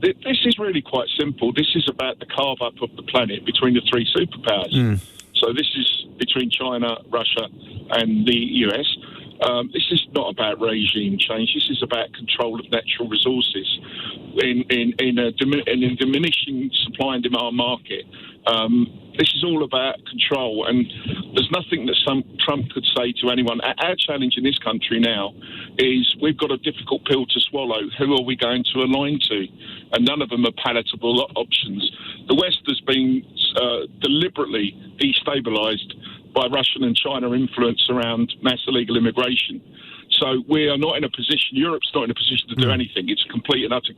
this is really quite simple. This is about the carve-up of the planet between the three superpowers. So this is between China, Russia, and the US. This is not about regime change. This is about control of natural resources in a diminishing supply and demand market. This is all about control, and there's nothing that Trump could say to anyone. Our challenge in this country now is we've got a difficult pill to swallow. Who are we going to align to? And none of them are palatable options. The West has been deliberately destabilised by Russian and China influence around mass illegal immigration. So we are not in a position, Europe's not in a position to do anything. It's a complete and utter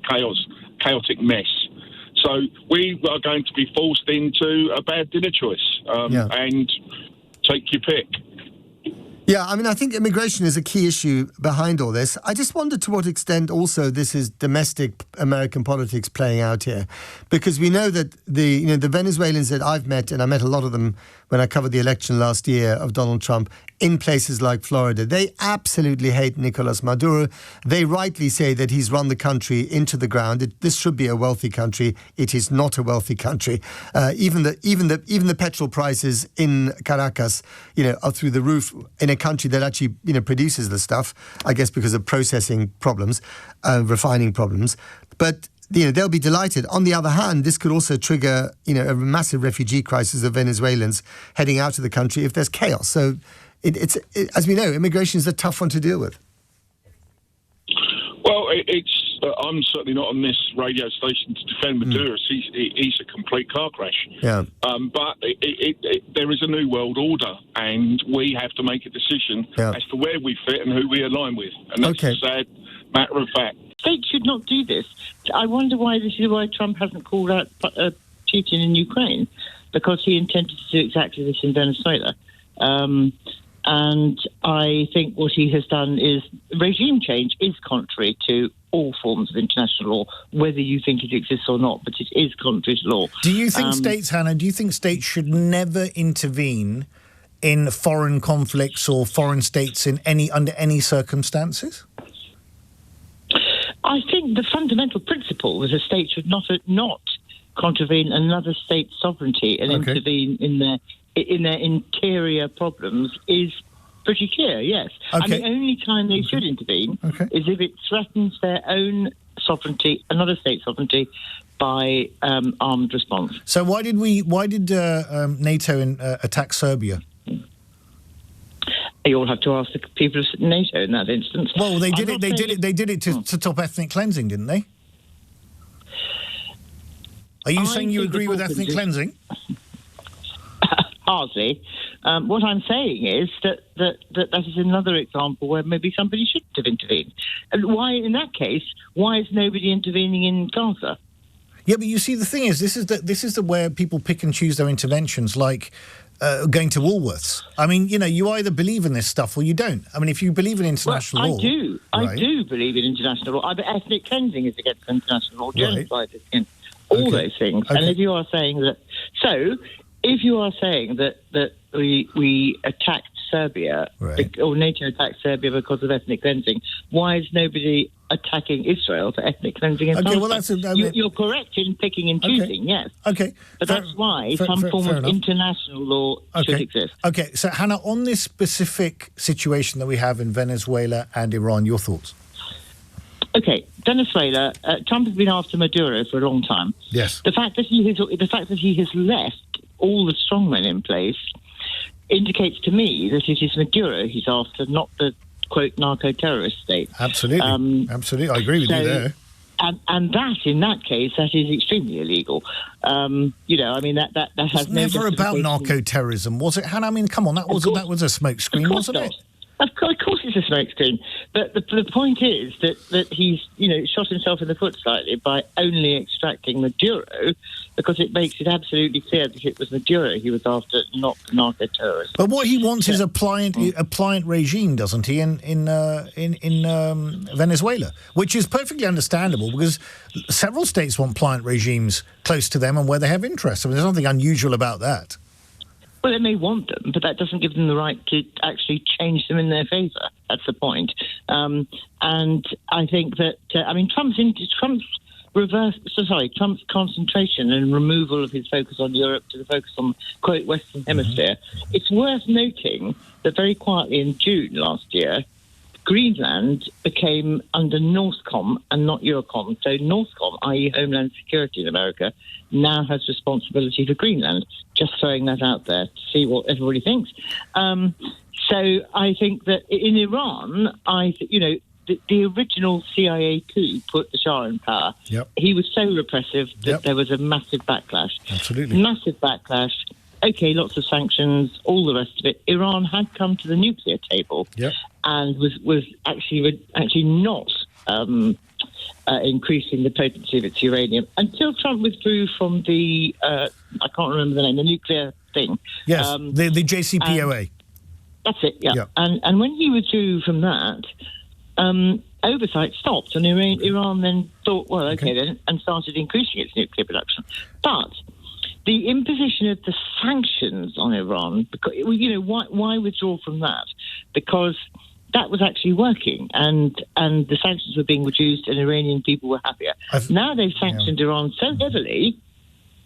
chaotic mess. So we are going to be forced into a bad dinner choice and take your pick. Yeah, I mean, I think immigration is a key issue behind all this. I just wonder to what extent also this is domestic American politics playing out here, because we know that the Venezuelans that I've met, and I met a lot of them when I covered the election last year of Donald Trump, in places like Florida, they absolutely hate Nicolas Maduro. They rightly say that he's run the country into the ground. This should be a wealthy country. It is not a wealthy country. Even the petrol prices in Caracas, are through the roof in a country that actually produces the stuff. I guess because of processing problems, refining problems, but. They'll be delighted. On the other hand, this could also trigger, a massive refugee crisis of Venezuelans heading out of the country if there's chaos. So, it's as we know, immigration is a tough one to deal with. Well, I'm certainly not on this radio station to defend Maduro. He's a complete car crash. Yeah. But there is a new world order, and we have to make a decision as to where we fit and who we align with. And that's a sad matter of fact. States should not do this. I wonder why Trump hasn't called out Putin in Ukraine, because he intended to do exactly this in Venezuela. And I think what he has done is regime change is contrary to all forms of international law, whether you think it exists or not, but it is contrary to law. Do you think states should never intervene in foreign conflicts or foreign states under any circumstances? I think the fundamental principle is a state should not contravene another state's sovereignty and intervene in their interior problems is pretty clear, yes. Okay. And the only time they should intervene is if it threatens their own sovereignty, another state's sovereignty, by armed response. So why did NATO attack Serbia? You all have to ask the people of NATO in that instance. Well, they did it to stop ethnic cleansing, didn't they? Are you saying you agree with ethnic cleansing? Hardly. What I'm saying is that is another example where maybe somebody shouldn't have intervened. And why, in that case, why is nobody intervening in Gaza? Yeah, but you see, the thing is, this is the where people pick and choose their interventions, like going to Woolworths. I mean, you either believe in this stuff or you don't. I mean, if you believe in international law... I do believe in international law. Ethnic cleansing is against international law. Genocide is against all those things. Okay. And if you are saying that... So, if you are saying that we attacked Serbia, or NATO attacked Serbia because of ethnic cleansing, why is nobody attacking Israel for ethnic cleansing? You're correct in picking and choosing, yes. Okay. But that's why some form of international law should exist. Okay, so Hannah, on this specific situation that we have in Venezuela and Iran, your thoughts? Okay, Venezuela. Trump has been after Maduro for a long time. Yes. The fact that he has left all the strongmen in place indicates to me that it is Maduro he's after, not the quote narco-terrorist state. Absolutely, absolutely. I agree with you there. And that, in that case, that is extremely illegal. I mean, that has no never about narco-terrorism, was it, Hannah? I mean, come on, that was a smokescreen, wasn't it? Of course it's a smokescreen. But the point is that he's, shot himself in the foot slightly by only extracting Maduro, because it makes it absolutely clear that it was Maduro he was after, not the narco-terrorists. But what he wants is a pliant regime, doesn't he, in Venezuela, which is perfectly understandable because several states want pliant regimes close to them and where they have interests. I mean, there's nothing unusual about that. Well, they may want them, but that doesn't give them the right to actually change them in their favour. That's the point. And I think that, Trump's Trump's concentration and removal of his focus on Europe to the focus on, quote, Western Hemisphere. It's worth noting that very quietly in June last year, Greenland became under NORTHCOM and not Eurocom. So NORTHCOM, i.e. Homeland Security in America, now has responsibility for Greenland. Just throwing that out there to see what everybody thinks. So I think that in Iran, the original CIA coup put the Shah in power. Yep. He was so repressive that there was a massive backlash. Absolutely. Massive backlash. Okay, lots of sanctions, all the rest of it. Iran had come to the nuclear table and was actually not increasing the potency of its uranium until Trump withdrew from the, I can't remember the name, the nuclear thing. Yes, the JCPOA. That's it, yeah. And when he withdrew from that, oversight stopped, and Iran then thought, well, okay then, and started increasing its nuclear production. But the imposition of the sanctions on Iran, because why withdraw from that? Because that was actually working, and the sanctions were being reduced, and Iranian people were happier. Now they've sanctioned Iran so heavily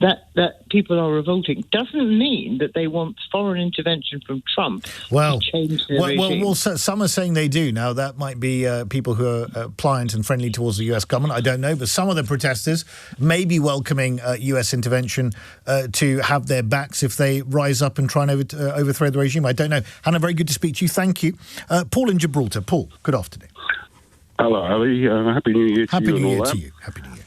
that people are revolting. Doesn't mean that they want foreign intervention from Trump to change their regime. Well, some are saying they do. Now, that might be people who are pliant and friendly towards the US government. I don't know. But some of the protesters may be welcoming US intervention to have their backs if they rise up and try and overthrow the regime. I don't know. Hannah, very good to speak to you. Thank you. Paul in Gibraltar. Paul, good afternoon. Hello, Ali. Happy New Year to you. Happy New Year to you. Happy New Year.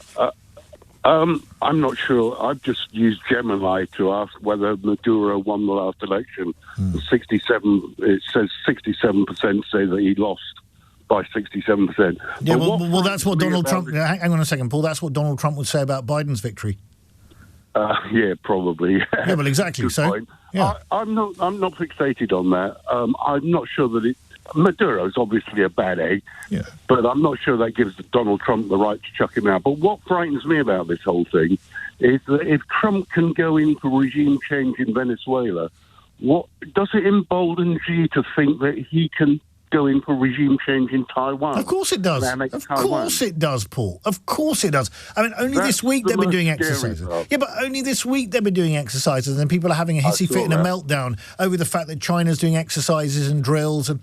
I'm not sure. I've just used Gemini to ask whether Maduro won the last election. It says 67% say that he lost by 67%. Yeah, well, that's what Donald Trump... Hang on a second, Paul. That's what Donald Trump would say about Biden's victory. Yeah, probably. Yeah, well, exactly. So, yeah. I'm not fixated on that. I'm not sure that Maduro's obviously a bad egg, but I'm not sure that gives Donald Trump the right to chuck him out. But what frightens me about this whole thing is that if Trump can go in for regime change in Venezuela, what does it embolden you to think that he can go in for regime change in Taiwan? Of course it does. Of course it does, Paul. Of course it does. I mean, only this week they've been doing exercises. Yeah, but only this week they've been doing exercises, and people are having a hissy fit and a meltdown over the fact that China's doing exercises and drills, and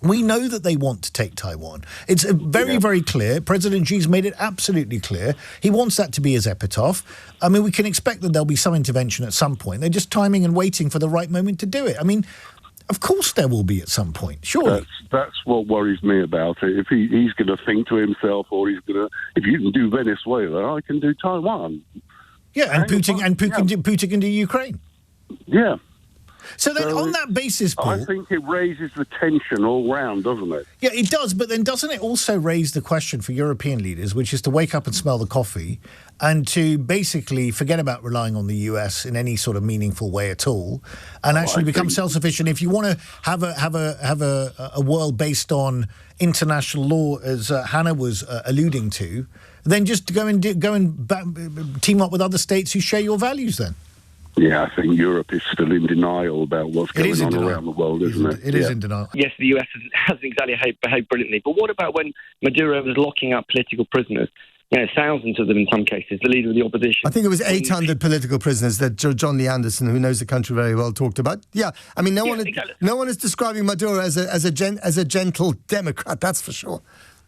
we know that they want to take Taiwan. It's very, very clear. President Xi's made it absolutely clear. He wants that to be his epitaph. I mean, we can expect that there'll be some intervention at some point. They're just timing and waiting for the right moment to do it. I mean, of course there will be at some point, surely. That's what worries me about it. If he's going to think to himself, or he's going to, if you can do Venezuela, I can do Taiwan. Yeah, and Putin can do Ukraine. Yeah. So then, on that basis, Paul... I think it raises the tension all round, doesn't it? Yeah, it does, but then doesn't it also raise the question for European leaders, which is to wake up and smell the coffee and to basically forget about relying on the US in any sort of meaningful way at all, and actually become self-sufficient? If you want to have a world based on international law, as Hannah was alluding to, then just go and team up with other states who share your values then. Yeah, I think Europe is still in denial about what's going on around the world, isn't it? It is in denial. Yes, the US hasn't exactly behaved brilliantly. But what about when Maduro was locking up political prisoners? You know, thousands of them in some cases, the leader of the opposition. I think it was 800 political prisoners that John Lee Anderson, who knows the country very well, talked about. Yeah, I mean, no one is describing Maduro as a gentle Democrat, that's for sure.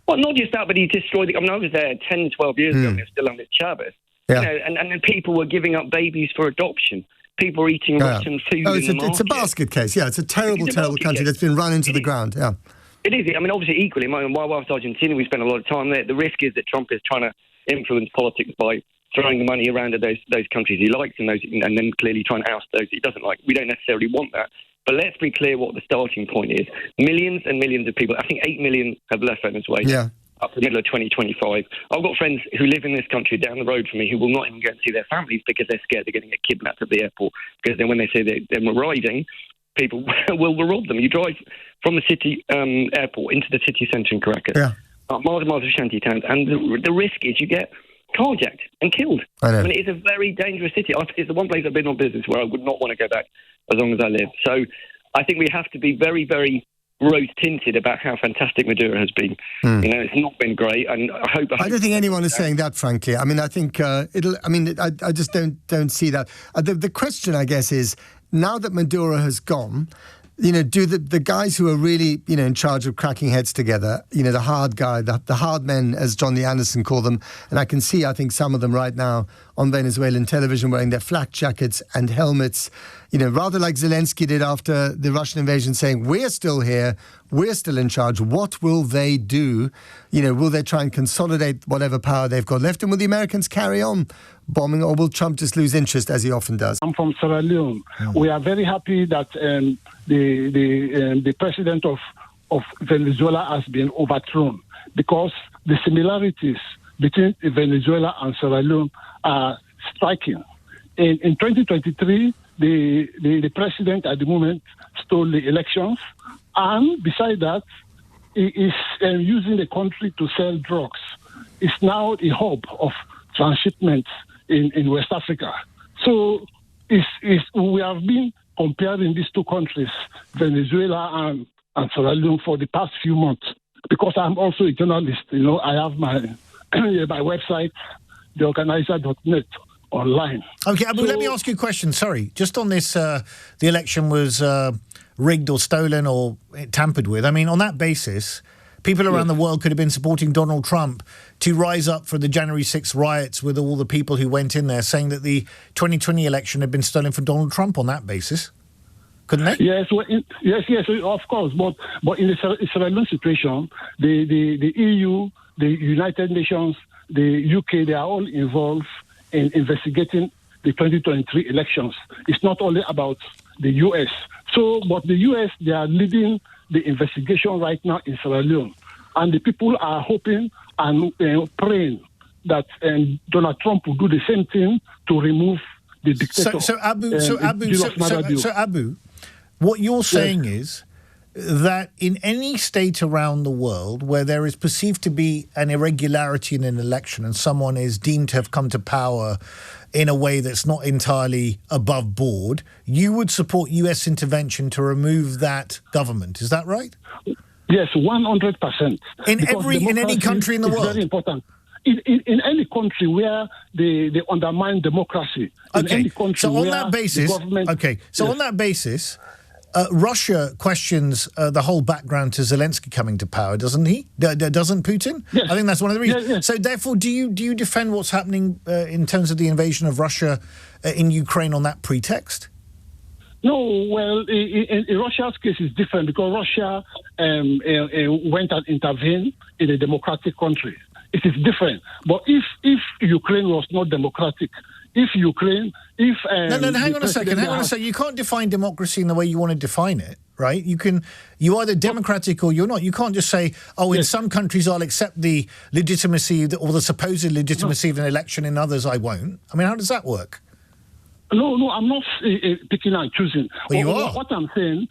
Well, not just that, but he destroyed... I was there 10, 12 years ago, and they're still under Chavez. Yeah. You know, and then people were giving up babies for adoption. People were eating rotten food in the market. It's a basket case, yeah. It's a terrible country that's been run into the ground, yeah. It is. I mean, obviously, equally, my wife's Argentina, we spent a lot of time there. The risk is that Trump is trying to influence politics by throwing the money around at those countries he likes and then clearly trying to oust those he doesn't like. We don't necessarily want that. But let's be clear what the starting point is. Millions and millions of people, I think 8 million have left Venezuela. Yeah. Up to the middle of 2025. I've got friends who live in this country down the road from me who will not even go and see their families because they're scared they're going to get kidnapped at the airport. Because then when they say they're arriving, people will rob them. You drive from the city airport into the city centre in Caracas, miles and miles of shanty towns, and the risk is you get carjacked and killed. I mean, it is a very dangerous city. It's the one place I've been on business where I would not want to go back as long as I live. So I think we have to be very, very rose-tinted about how fantastic Maduro has been. It's not been great, and I don't think anyone is saying that, frankly. I mean, I think I just don't see that. The question, I guess, is now that Maduro has gone, do the guys who are really, in charge of cracking heads together, the hard guy, the hard men, as John Lee Anderson called them, and I can see, I think, some of them right now on Venezuelan television wearing their flak jackets and helmets, rather like Zelensky did after the Russian invasion, saying, we're still here, we're still in charge. What will they do? Will they try and consolidate whatever power they've got left? And will the Americans carry on bombing, or will Trump just lose interest as he often does? I'm from Sierra Leone. We are very happy that the president of Venezuela has been overthrown, because the similarities between Venezuela and Sierra Leone are striking. In 2023, the president at the moment stole the elections, and beside that, he is using the country to sell drugs. It's now a hub of transshipments in West Africa. So we have been comparing these two countries, Venezuela and Sierra Leone, for the past few months, because I'm also a journalist. I have my website, theorganizer.net, online. Okay, Abu, let me ask you a question. Sorry, just on this, the election was rigged or stolen or tampered with. I mean, on that basis, people around the world could have been supporting Donald Trump to rise up for the January 6th riots with all the people who went in there, saying that the 2020 election had been stolen for Donald Trump on that basis. Couldn't they? Yes, yes, of course. But in the Sierra Leone situation, the EU, the United Nations, the UK, they are all involved in investigating the 2023 elections. It's not only about the US. But the US, they are leading the investigation right now in Sierra Leone. And the people are hoping and praying that Donald Trump will do the same thing to remove the dictator. So Abu, what you're saying is that in any state around the world where there is perceived to be an irregularity in an election and someone is deemed to have come to power in a way that's not entirely above board, you would support US intervention to remove that government. Is that right? Yes, 100%. In any country in the world? Very important. In any country where they undermine democracy. Okay. In any country so on that basis, on that basis, Russia questions the whole background to Zelensky coming to power, doesn't he? Doesn't Putin? Yes. I think that's one of the reasons. Yes. So therefore, do you defend what's happening in terms of the invasion of Russia in Ukraine on that pretext? No, well, in Russia's case, it's different because Russia went and intervened in a democratic country. It is different. But if Ukraine was not democratic, hang on a second. You can't define democracy in the way you want to define it, right? You're either democratic or you're not. You can't just say, in some countries I'll accept the legitimacy or the supposed legitimacy of an election, in others I won't. I mean, how does that work? No, I'm not picking and choosing. Well, you are. What I'm saying,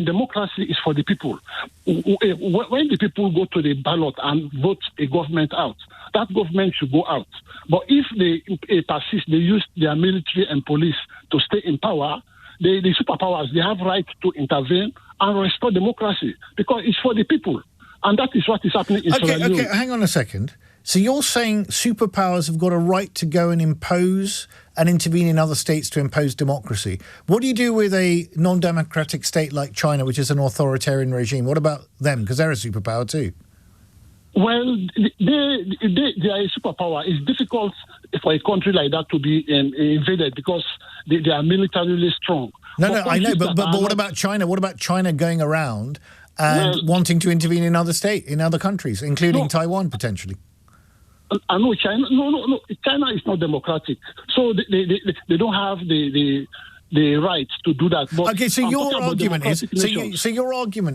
democracy is for the people. When the people go to the ballot and vote a government out, that government should go out. But if they persist, they use their military and police to stay in power, the superpowers, they have right to intervene and restore democracy because it's for the people. And that is what is happening in Sierra Leone. Okay, hang on a second. So you're saying superpowers have got a right to go and impose and intervene in other states to impose democracy. What do you do with a non-democratic state like China, which is an authoritarian regime? What about them? Because they're a superpower too. Well, they are a superpower. It's difficult for a country like that to be invaded because they are militarily strong. No, I know, but what about China? What about China going around and wanting to intervene in other countries, including Taiwan potentially? I know China. No. China is not democratic, so they don't have the right to do that. But okay, so your argument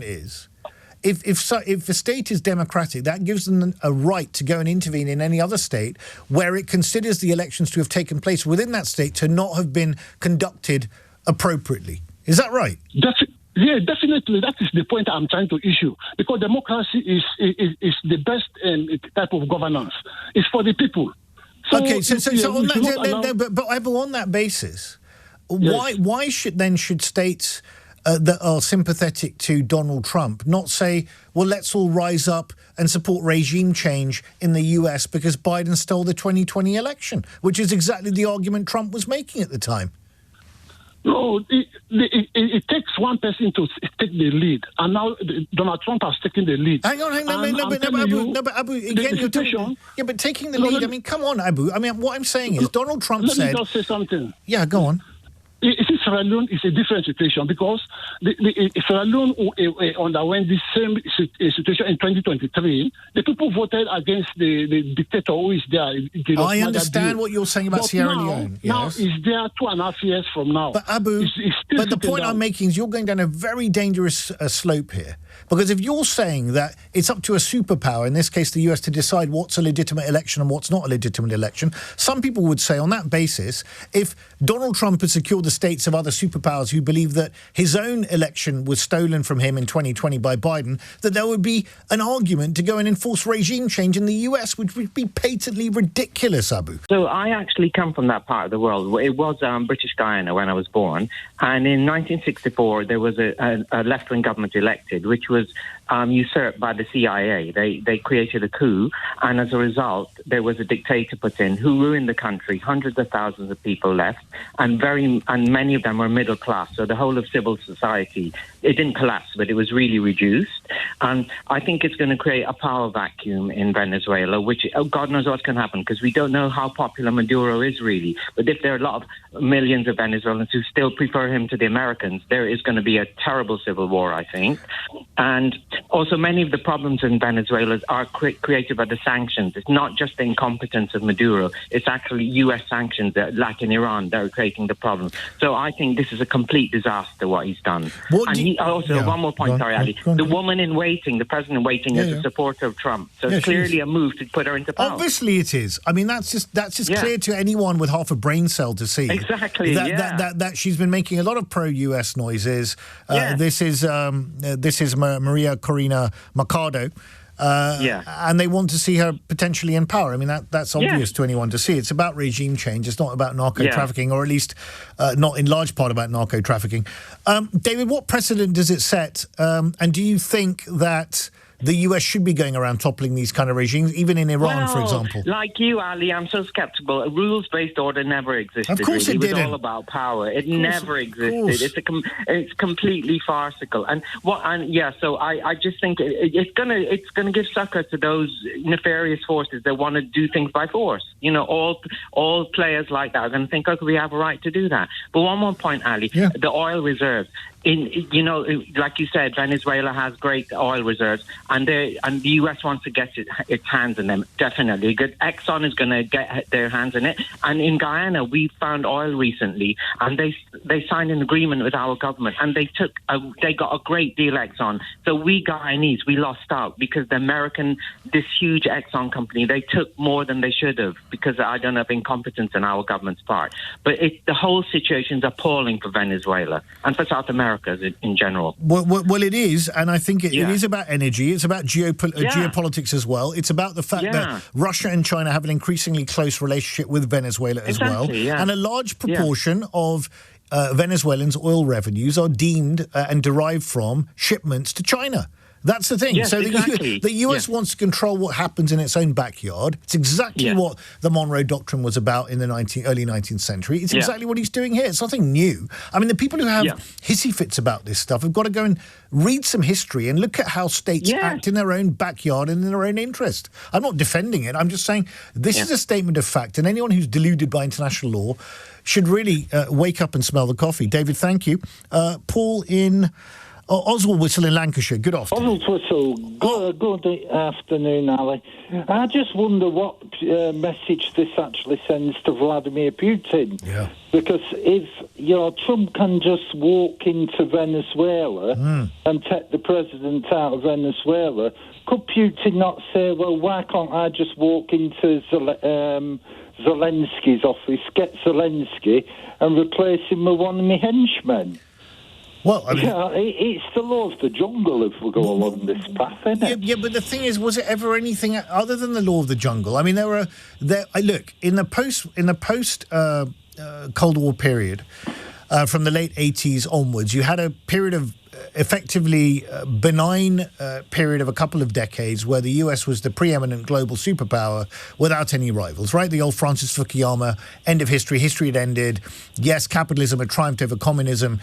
is, if a state is democratic, that gives them a right to go and intervene in any other state where it considers the elections to have taken place within that state to not have been conducted appropriately. Is that right? Yeah, definitely. That is the point I'm trying to issue. Because democracy is the best type of governance. It's for the people. So on that basis, why should states that are sympathetic to Donald Trump not say, well, let's all rise up and support regime change in the US because Biden stole the 2020 election, which is exactly the argument Trump was making at the time? No, it takes one person to take the lead, and now Donald Trump has taken the lead. Hang on, but Abu, again, you're talking, but taking the lead. I mean, come on, Abu. I mean, what I'm saying is Donald Trump said. Let me just say something. Yeah, go on. Sierra Leone is a different situation because Sierra Leone underwent the same situation in 2023. The people voted against the dictator who is there. I understand what you're saying about Sierra Leone. Now it's there 2.5 years from now. But Abu, but the point I'm making is you're going down a very dangerous slope here. Because if you're saying that it's up to a superpower, in this case the US, to decide what's a legitimate election and what's not a legitimate election, some people would say on that basis, if Donald Trump had secured the states of other superpowers who believe that his own election was stolen from him in 2020 by Biden, that there would be an argument to go and enforce regime change in the US, which would be patently ridiculous, Abu. So I actually come from that part of the world. It was British Guyana when I was born. And in 1964, there was a left-wing government elected, which was usurped by the CIA. They created a coup, and as a result, there was a dictator put in who ruined the country. Hundreds of thousands of people left, and many of them were middle class. So the whole of civil society, it didn't collapse, but it was really reduced. And I think it's going to create a power vacuum in Venezuela, which God knows what's going to happen, because we don't know how popular Maduro is really. But if there are a lot of millions of Venezuelans who still prefer him to the Americans, there is going to be a terrible civil war, I think. And also, many of the problems in Venezuela are created by the sanctions. It's not just the incompetence of Maduro. It's actually U.S. sanctions, like in Iran, that are creating the problem. So I think this is a complete disaster, what he's done. One more point, sorry, Ali. The woman in waiting, the president in waiting, is a supporter of Trump. So it's clearly a move to put her into power. Obviously it is. I mean, that's just clear to anyone with half a brain cell to see. Exactly, that she's been making a lot of pro-US noises. This is Maria Corina Machado. And they want to see her potentially in power. I mean, that's obvious to anyone to see. It's about regime change. It's not about narco-trafficking, or at least not in large part about narco-trafficking. David, what precedent does it set? And do you think that the US should be going around toppling these kind of regimes, even in Iran, for example? Like you, Ali, I'm so skeptical. A rules-based order never existed. Of course really. It was all about power. It never existed. It's completely farcical. So I just think it's gonna give succor to those nefarious forces that want to do things by force. You know, all players like that are going to think, we have a right to do that. But one more point, Ali, the oil reserves. Like you said, Venezuela has great oil reserves, and the US wants to get its hands in them. Definitely, Exxon is going to get their hands in it. And in Guyana, we found oil recently, and they signed an agreement with our government, and they got a great deal, Exxon. So we Guyanese, we lost out because this huge Exxon company, they took more than they should have because I don't have incompetence on our government's part. But the whole situation is appalling for Venezuela and for South America in general. Well, it is, and I think it is about energy. It's about geopolitics as well. It's about the fact that Russia and China have an increasingly close relationship with Venezuela as well. And a large proportion of Venezuelans' oil revenues are deemed and derived from shipments to China. That's the thing. Yes, so exactly. the US wants to control what happens in its own backyard. It's exactly what the Monroe Doctrine was about in the early 19th century. It's exactly what he's doing here. It's nothing new. I mean, the people who have hissy fits about this stuff have got to go and read some history and look at how states act in their own backyard and in their own interest. I'm not defending it. I'm just saying this is a statement of fact, and anyone who's deluded by international law should really wake up and smell the coffee. David, thank you. Paul in Oswald Whistle in Lancashire. Good afternoon. Oswald Whistle. Good afternoon, Ali. I just wonder what message this actually sends to Vladimir Putin. Yeah. Because if Trump can just walk into Venezuela and take the president out of Venezuela, could Putin not say, well, why can't I just walk into Zelensky's office, get Zelensky, and replace him with one of my henchmen? Well, I mean, it's the law of the jungle if we go along this path, isn't it? Yeah, but the thing is, was it ever anything other than the law of the jungle? I mean, look in the post Cold War period. from the late 80s onwards. You had a period of effectively benign period of a couple of decades where the US was the preeminent global superpower without any rivals, right? The old Francis Fukuyama, end of history, history had ended. Yes, capitalism had triumphed over communism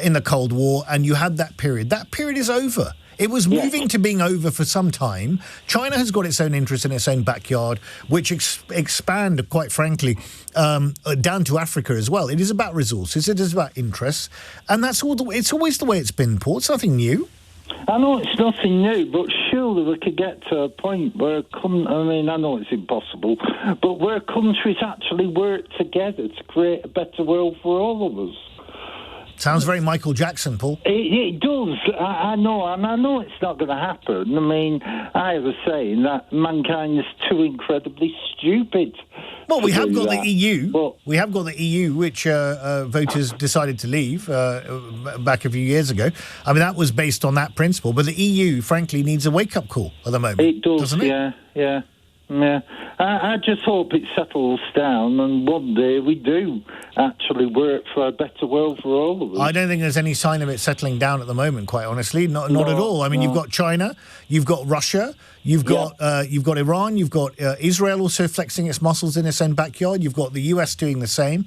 in the Cold War, and you had that period. That period is over. It was moving to being over for some time. China has got its own interests in its own backyard, which expand, quite frankly, down to Africa as well. It is about resources. It is about interests. And that's it's always the way it's been, Paul. It's nothing new. I know it's nothing new, but surely we could get to a point where, I know it's impossible, but where countries actually work together to create a better world for all of us. Sounds very Michael Jackson, Paul. It does. I know, and I know it's not going to happen. I mean, I have a saying that mankind is too incredibly stupid. Well, we have got the EU. We have got the EU, which voters decided to leave back a few years ago. I mean, that was based on that principle. But the EU, frankly, needs a wake-up call at the moment. It does, doesn't it? Yeah. I just hope it settles down and one day we do actually work for a better world for all of us. I don't think there's any sign of it settling down at the moment, quite honestly. Not at all. I mean, you've got China, you've got Russia, you've got Iran, you've got Israel also flexing its muscles in its own backyard, you've got the US doing the same.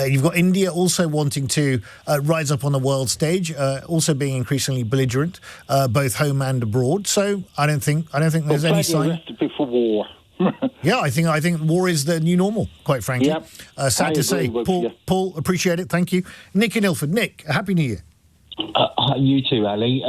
You've got India also wanting to rise up on the world stage, also being increasingly belligerent, both home and abroad. So I don't think there's any sign. Recipe for war. Yeah, I think war is the new normal, quite frankly. Yep. Sad to say. Paul, appreciate it. Thank you. Nick in Ilford. Nick, Happy New Year. You too, Ali.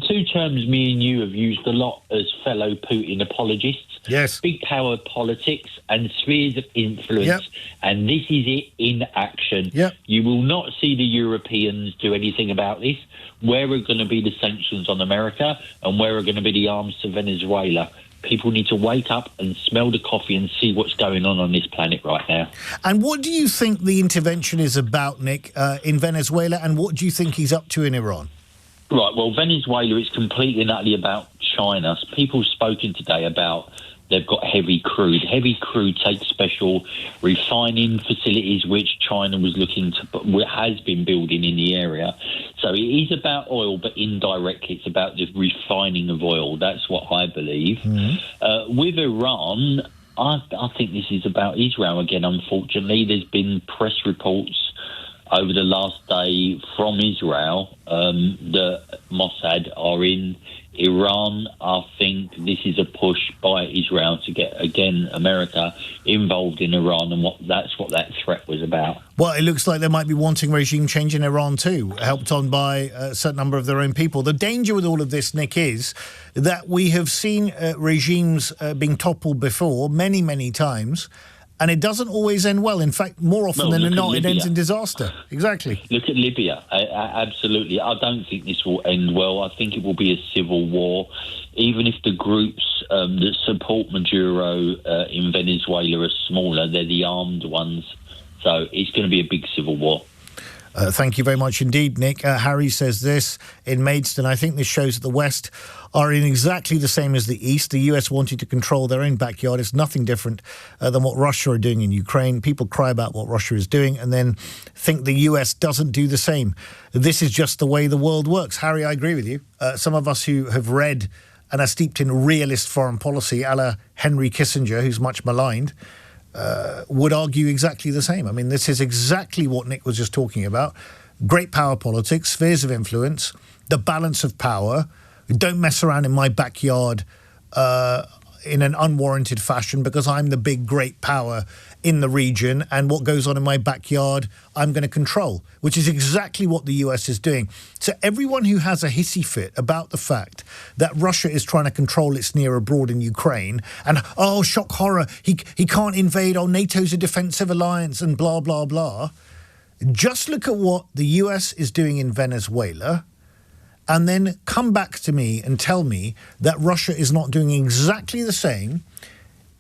2 terms me and you have used a lot as fellow Putin apologists. Yes. Big power politics and spheres of influence. Yep. And this is it in action. Yep. You will not see the Europeans do anything about this. Where are going to be the sanctions on America and where are going to be the arms to Venezuela? People need to wake up and smell the coffee and see what's going on this planet right now. And what do you think the intervention is about, Nick, in Venezuela, and what do you think he's up to in Iran? Right, well, Venezuela is completely and utterly about China. People have spoken today about they've got heavy crude. Heavy crude takes special refining facilities, which China was has been building in the area. So it is about oil, but indirectly it's about the refining of oil. That's what I believe. Mm-hmm. With Iran, I think this is about Israel again, unfortunately. There's been press reports over the last day from Israel that Mossad are in Iran. I think this is a push by Israel to get, again, America involved in Iran, and that's what that threat was about. Well, it looks like they might be wanting regime change in Iran too, helped on by a certain number of their own people. The danger with all of this, Nick, is that we have seen regimes being toppled before many, many times, and it doesn't always end well. In fact, more often than not, it ends in disaster. Exactly. Look at Libya. Absolutely. I don't think this will end well. I think it will be a civil war. Even if the groups that support Maduro in Venezuela are smaller, they're the armed ones. So it's going to be a big civil war. Thank you very much indeed, Nick. Harry says this in Maidstone. I think this shows that the West are in exactly the same as the East. The US wanting to control their own backyard. It's nothing different than what Russia are doing in Ukraine. People cry about what Russia is doing and then think the US doesn't do the same. This is just the way the world works. Harry, I agree with you. Some of us who have read and are steeped in realist foreign policy, a la Henry Kissinger, who's much maligned, would argue exactly the same. I mean, this is exactly what Nick was just talking about. Great power politics, spheres of influence, the balance of power. Don't mess around in my backyard in an unwarranted fashion because I'm the big, great power in the region, and what goes on in my backyard I'm going to control, which is exactly what the US is doing. So everyone who has a hissy fit about the fact that Russia is trying to control its near abroad in Ukraine and, oh, shock horror, he can't invade, oh, NATO's a defensive alliance and blah, blah, blah. Just look at what the US is doing in Venezuela and then come back to me and tell me that Russia is not doing exactly the same,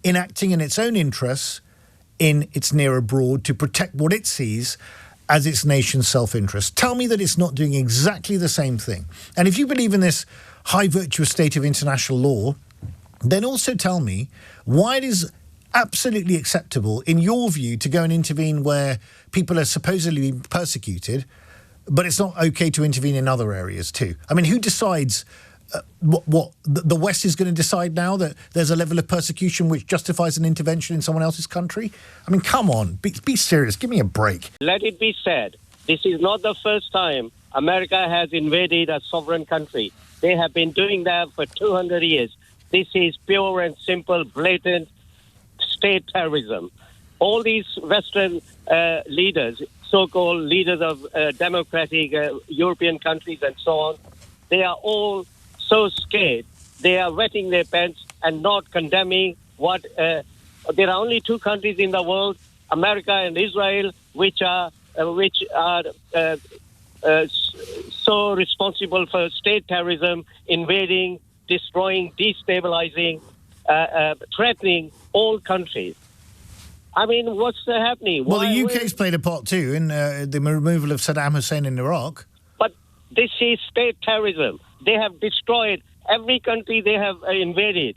in acting in its own interests in its near abroad to protect what it sees as its nation's self-interest. Tell me that it's not doing exactly the same thing. And if you believe in this high virtuous state of international law, then also tell me why it is absolutely acceptable, in your view, to go and intervene where people are supposedly being persecuted, but it's not okay to intervene in other areas too? I mean, who decides what the West is going to decide now, that there's a level of persecution which justifies an intervention in someone else's country? I mean, come on, be serious. Give me a break. Let it be said, this is not the first time America has invaded a sovereign country. They have been doing that for 200 years. This is pure and simple, blatant state terrorism. All these Western leaders, so-called leaders of democratic European countries and so on, they are all so scared. They are wetting their pants and not condemning what... there are only two countries in the world, America and Israel, which are so responsible for state terrorism, invading, destroying, destabilizing, threatening all countries. I mean, what's happening? Well, the UK's played a part too in the removal of Saddam Hussein in Iraq. But this is state terrorism. They have destroyed every country they have invaded.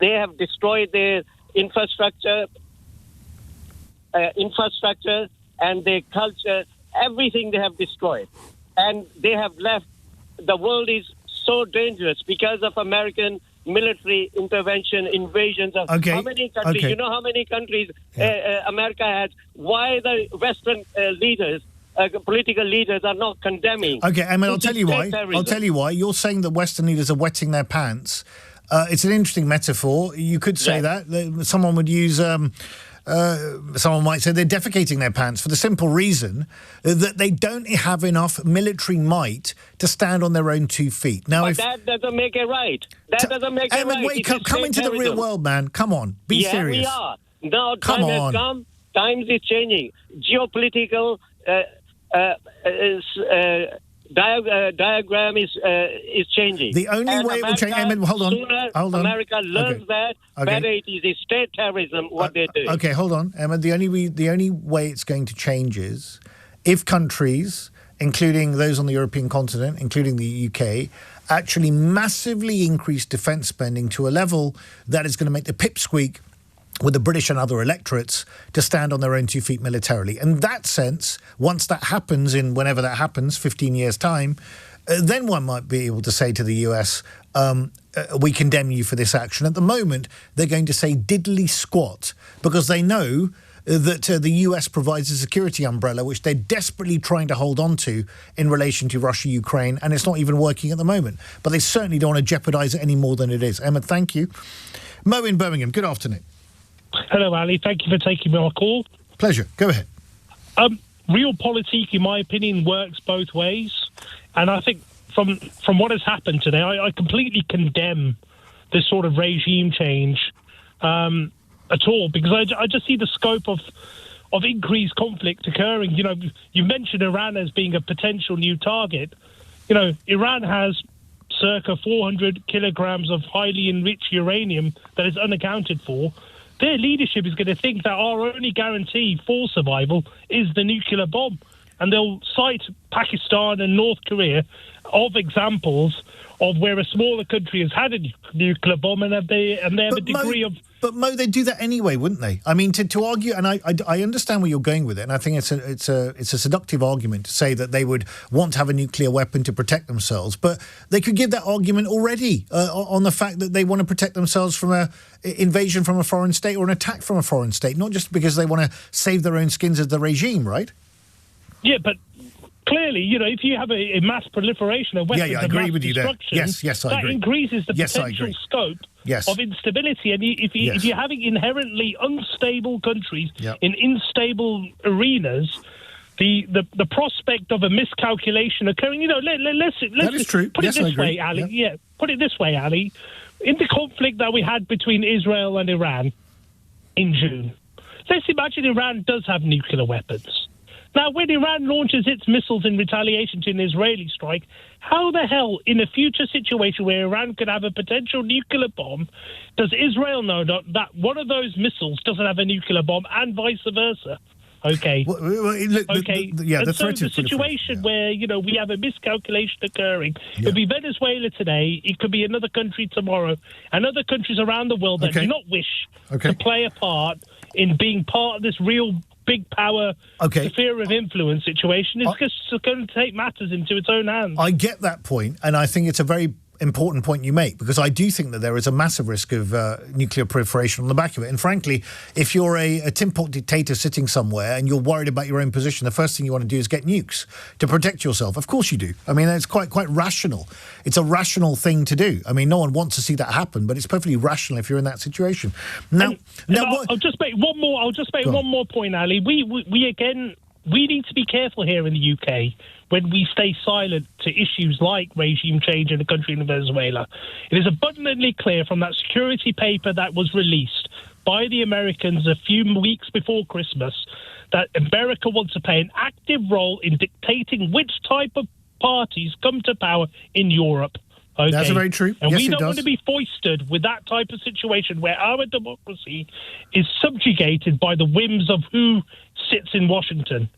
They have destroyed their infrastructure and their culture. Everything they have destroyed. And they have left. The world is so dangerous because of American military intervention, invasions of how many countries? You know how many countries America has? Why the Western leaders, political leaders, are not condemning? Okay, Ahmed, I'll tell you why. I'll tell you why. You're saying that Western leaders are wetting their pants. It's an interesting metaphor. You could say that. Someone would use... someone might say they're defecating their pants for the simple reason that they don't have enough military might to stand on their own 2 feet. Now, but that doesn't make it right. That doesn't make it right. Wake up, come into the real world, man. Come on, be serious. Yeah, we are. Now time has come. Times is changing. Geopolitical diagram is changing. The only way it will change... hold on. America learns that better it is state terrorism what they're doing. Okay, hold on, Ahmed. The only way it's going to change is if countries, including those on the European continent, including the UK, actually massively increase defence spending to a level that is going to make the pipsqueak with the British and other electorates to stand on their own 2 feet militarily. In that sense, once that happens, in whenever that happens, 15 years' time, then one might be able to say to the US, we condemn you for this action. At the moment, they're going to say diddly squat because they know that the US provides a security umbrella which they're desperately trying to hold on to in relation to Russia, Ukraine, and it's not even working at the moment. But they certainly don't want to jeopardise it any more than it is. Ahmed, thank you. Mo in Birmingham, good afternoon. Hello, Ali. Thank you for taking my call. Pleasure. Go ahead. Realpolitik, in my opinion, works both ways. And I think from what has happened today, I completely condemn this sort of regime change at all, because I just see the scope of increased conflict occurring. You know, you mentioned Iran as being a potential new target. You know, Iran has circa 400 kilograms of highly enriched uranium that is unaccounted for. Their leadership is going to think that our only guarantee for survival is the nuclear bomb. And they'll cite Pakistan and North Korea of examples of where a smaller country has had a nuclear bomb and they have a degree of... But Mo, they'd do that anyway, wouldn't they? I mean, to argue, and I understand where you're going with it, and I think it's a seductive argument to say that they would want to have a nuclear weapon to protect themselves, but they could give that argument already on the fact that they want to protect themselves from an invasion from a foreign state or an attack from a foreign state, not just because they want to save their own skins as the regime, right? Yeah, but clearly, you know, if you have a mass proliferation of weapons I agree with you there. Yes, I agree. That increases the potential scope of instability. And if you're having inherently unstable countries in unstable arenas, the prospect of a miscalculation occurring, you know, let's that is true. Put it this way, Ali. Yeah, put it this way, Ali. In the conflict that we had between Israel and Iran in June, let's imagine Iran does have nuclear weapons. Now, when Iran launches its missiles in retaliation to an Israeli strike, how the hell, in a future situation where Iran could have a potential nuclear bomb, does Israel know that one of those missiles doesn't have a nuclear bomb and vice versa? Okay. Well, look, okay. The threat so the situation where, we have a miscalculation occurring, it could be Venezuela today, it could be another country tomorrow, and other countries around the world that do not wish to play a part in being part of this real big power sphere of influence situation is just going to take matters into its own hands. I get that point, and I think it's a very important point you make, because I do think that there is a massive risk of nuclear proliferation on the back of it. And frankly, if you're a tin pot dictator sitting somewhere and you're worried about your own position, the first thing you want to do is get nukes to protect yourself. Of course you do. I mean, it's quite rational. It's a rational thing to do. I mean, no one wants to see that happen, but it's perfectly rational if you're in that situation. I'll just make one more. I'll just make one more point, Ali. We need to be careful here in the UK when we stay silent to issues like regime change in a country in Venezuela. It is abundantly clear from that security paper that was released by the Americans a few weeks before Christmas that America wants to play an active role in dictating which type of parties come to power in Europe. Okay. That's very true. And yes, we don't does. want to be foisted with that type of situation where our democracy is subjugated by the whims of who sits in Washington.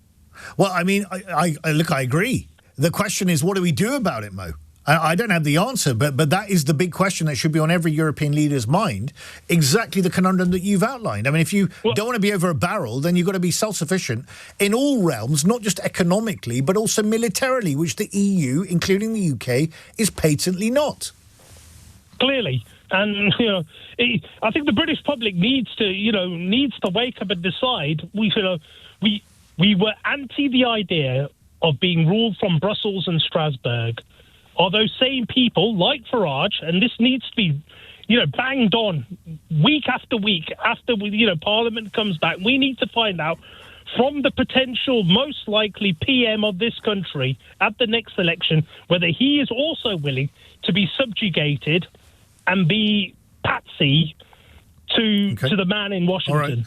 Well, I mean, I agree. The question is, what do we do about it, Mo? I don't have the answer, but that is the big question that should be on every European leader's mind, exactly the conundrum that you've outlined. I mean, if you don't want to be over a barrel, then you've got to be self-sufficient in all realms, not just economically, but also militarily, which the EU, including the UK, is patently not. Clearly. And, I think the British public needs to wake up and decide. We were anti the idea of being ruled from Brussels and Strasbourg. Are those same people, like Farage, and this needs to be, banged on week after week after Parliament comes back. We need to find out from the potential most likely PM of this country at the next election whether he is also willing to be subjugated and be patsy to the man in Washington. All right.